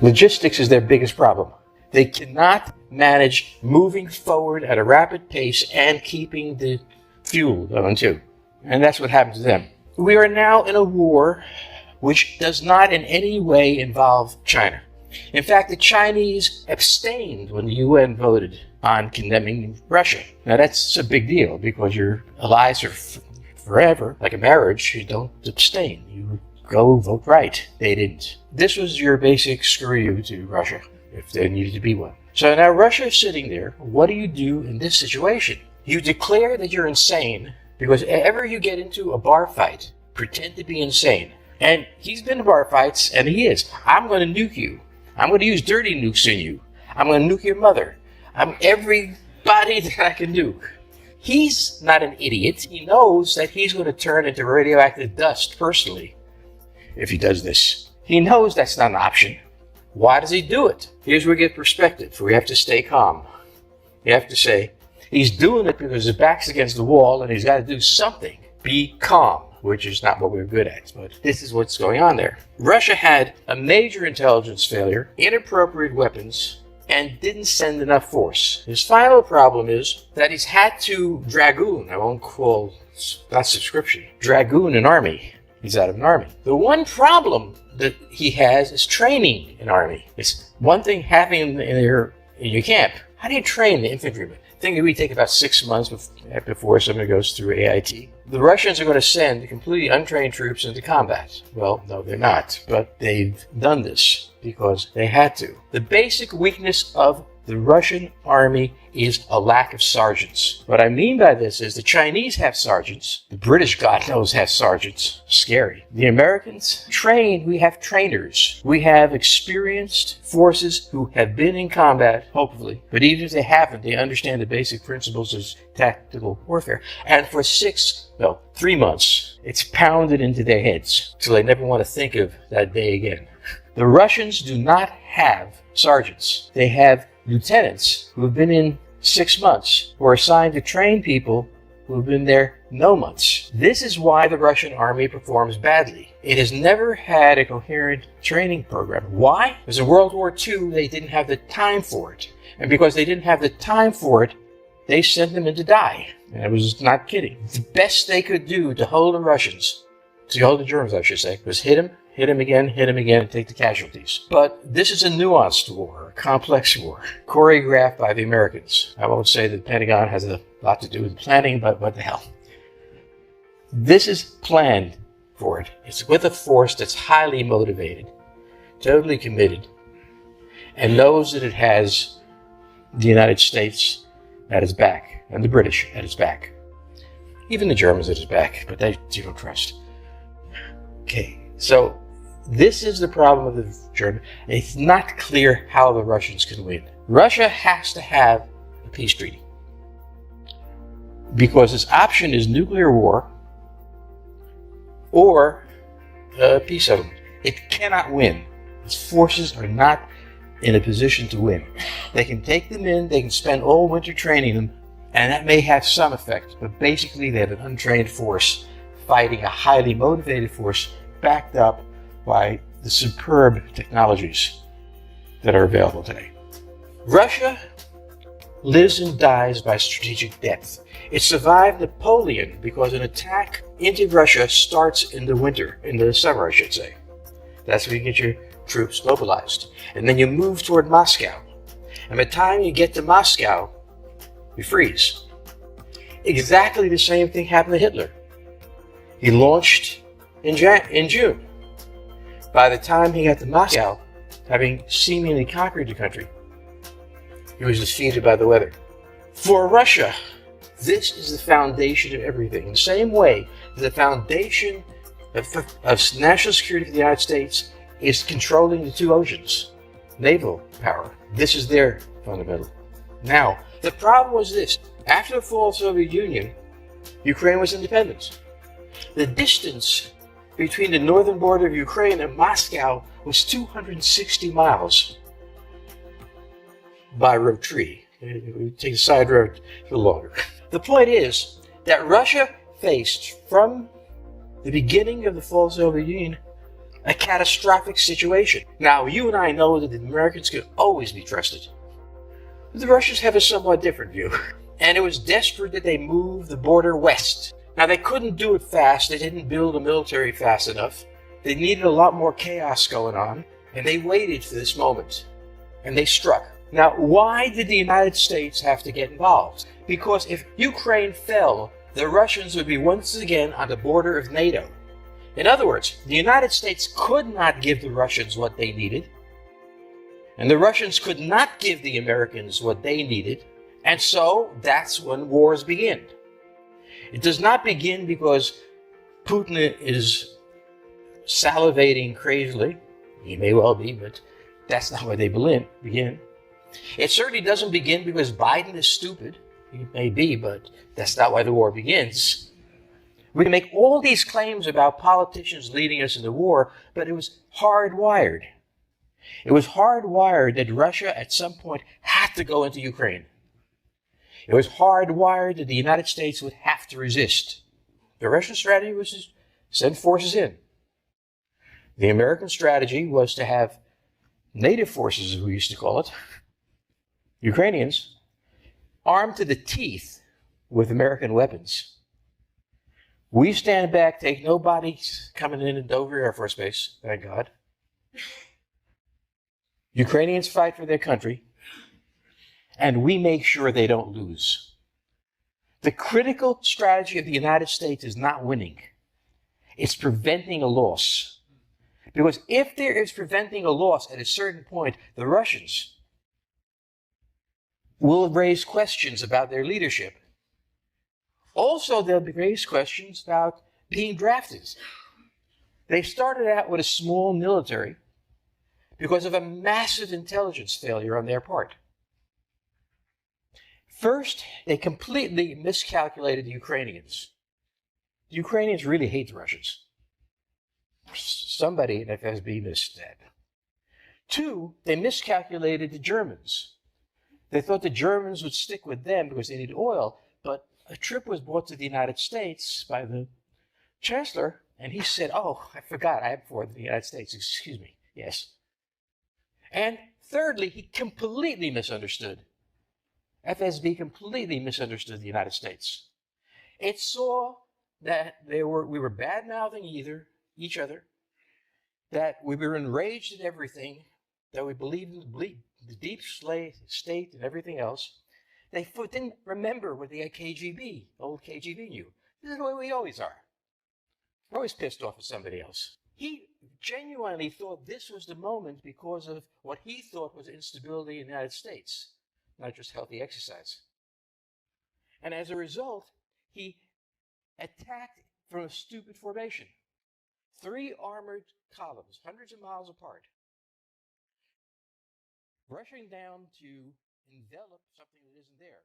Logistics is their biggest problem. They cannot manage moving forward at a rapid pace and keeping the fuel going too. And that's what happened to them. We are now in a war which does not in any way involve China. In fact, the Chinese abstained when the UN voted on condemning Russia. Now that's a big deal because your allies are forever. Like a marriage, you don't abstain. You go vote right. They didn't. This was your basic screw you to Russia, if there needed to be one. So now Russia is sitting there. What do you do in this situation? You declare that you're insane because ever you get into a bar fight, pretend to be insane. And he's been in bar fights, and he is. I'm going to nuke you. I'm going to use dirty nukes in you. I'm going to nuke your mother. I'm everybody that I can nuke. He's not an idiot. He knows that he's going to turn into radioactive dust personally if he does this. He knows that's not an option. Why does he do it? Here's where we get perspective. We have to stay calm. You have to say, he's doing it because his back's against the wall and he's got to do something. Be calm, which is not what we're good at, but this is what's going on there. Russia had a major intelligence failure, inappropriate weapons, and didn't send enough force. His final problem is that he's had to dragoon, I won't call, not subscription, dragoon an army. He's out of an army. The one problem that he has is training an army. It's one thing having in your camp. How do you train the infantrymen? I think it would take about 6 months before somebody goes through AIT. The Russians are going to send completely untrained troops into combat. Well, no, they're not, but they've done this because they had to. The basic weakness of the Russian army is a lack of sergeants. What I mean by this is the Chinese have sergeants. The British, God knows, have sergeants. Scary. The Americans train. We have trainers. We have experienced forces who have been in combat, hopefully. But even if they haven't, they understand the basic principles of tactical warfare. And for 3 months, it's pounded into their heads. So they never want to think of that day again. The Russians do not have sergeants. They have lieutenants who have been in 6 months, who are assigned to train people who have been there no months. This is why the Russian army performs badly. It has never had a coherent training program. Why? Because in World War II, they didn't have the time for it. And because they didn't have the time for it, they sent them in to die. And I was not kidding. The best they could do to hold the Russians, to hold the Germans, I should say, was hit them again, and take the casualties. But this is a nuanced war, a complex war, choreographed by the Americans. I won't say that the Pentagon has a lot to do with planning, but what the hell. This is planned for it. It's with a force that's highly motivated, totally committed, and knows that it has the United States at its back, and the British at its back. Even the Germans at its back, but they you don't trust. Okay, so this is the problem of the German. It's not clear how the Russians can win. Russia has to have a peace treaty because its option is nuclear war or a peace settlement. It cannot win. Its forces are not in a position to win. They can take them in, they can spend all winter training them, and that may have some effect, but basically they have an untrained force fighting a highly motivated force backed up by the superb technologies that are available today. Russia lives and dies by strategic depth. It survived Napoleon because an attack into Russia starts in the summer, I should say. That's where you get your troops mobilized. And then you move toward Moscow. And by the time you get to Moscow, you freeze. Exactly the same thing happened to Hitler. He launched in June. By the time he got to Moscow, having seemingly conquered the country, he was defeated by the weather. For Russia, this is the foundation of everything. In the same way, the foundation of national security for the United States is controlling the two oceans, naval power. This is their fundamental. Now, the problem was this. After the fall of the Soviet Union, Ukraine was independent. The distance between the northern border of Ukraine and Moscow was 260 miles by road tree. We take a side road a little longer. The point is that Russia faced, from the beginning of the fall of the Soviet Union, a catastrophic situation. Now, you and I know that the Americans can always be trusted. The Russians have a somewhat different view. And it was desperate that they move the border west. Now, they couldn't do it fast. They didn't build a military fast enough. They needed a lot more chaos going on. And they waited for this moment. And they struck. Now, why did the United States have to get involved? Because if Ukraine fell, the Russians would be once again on the border of NATO. In other words, the United States could not give the Russians what they needed. And the Russians could not give the Americans what they needed. And so that's when wars begin. It does not begin because Putin is salivating crazily. He may well be, but that's not where they begin. It certainly doesn't begin because Biden is stupid. He may be, but that's not why the war begins. We can make all these claims about politicians leading us into war, but it was hardwired. It was hardwired that Russia at some point had to go into Ukraine. It was hardwired that the United States would have to resist. The Russian strategy was to send forces in. The American strategy was to have native forces, as we used to call it, Ukrainians, armed to the teeth with American weapons. We stand back, take no bodies coming in at Dover Air Force Base, thank God. Ukrainians fight for their country, and we make sure they don't lose. The critical strategy of the United States is not winning. It's preventing a loss. Because if there is preventing a loss at a certain point, the Russians will raise questions about their leadership. Also, they'll raise questions about being drafted. They started out with a small military because of a massive intelligence failure on their part. First, they completely miscalculated the Ukrainians. The Ukrainians really hate the Russians. Somebody in FSB missed that. Two, they miscalculated the Germans. They thought the Germans would stick with them because they needed oil, but a trip was brought to the United States by the chancellor, and he said, "Oh, I forgot, I am for the United States, excuse me, yes." And thirdly, he completely misunderstood. FSB completely misunderstood the United States. It saw that we were bad-mouthing each other, that we were enraged at everything, that we believed in the deep state and everything else. They didn't remember what the KGB, old KGB knew. This is the way we always are. We're always pissed off at somebody else. He genuinely thought this was the moment because of what he thought was instability in the United States, not just healthy exercise. And as a result, he attacked from a stupid formation. 3 armored columns, hundreds of miles apart, rushing down to envelop something that isn't there.